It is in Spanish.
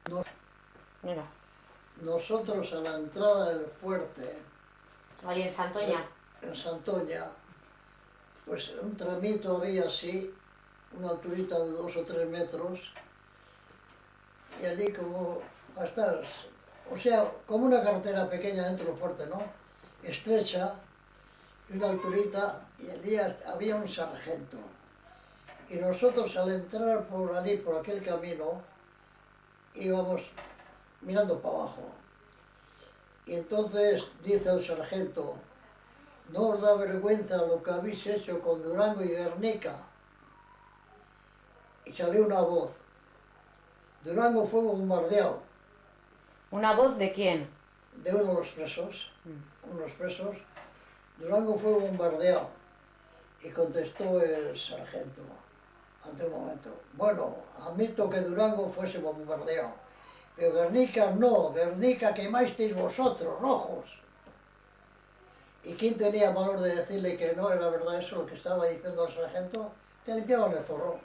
Nos- Mira, Nosotros a la entrada del fuerte, ahí en Santoña. en Santoña, pues un tramito había así, una alturita de 2 o 3 metros, y allí como a estar, o sea, como una carretera pequeña dentro del fuerte, ¿no? Estrecha, y una alturita, y allí había un sargento. Y nosotros al entrar por allí, por aquel camino, íbamos mirando para abajo. Y entonces dice el sargento: no os da vergüenza lo que habéis hecho con Durango y Guernica. Y salió una voz: Durango fue bombardeado. ¿Una voz de quién? De uno de los presos, Durango fue bombardeado. Y contestó el sargento, ante un momento: bueno, admito que Durango fuese bombardeado, pero Guernica no, Guernica quemasteis vosotros, rojos. ¿Y quién tenía valor de decirle que no era verdad eso, lo que estaba diciendo el sargento? Te limpiaban el zorro.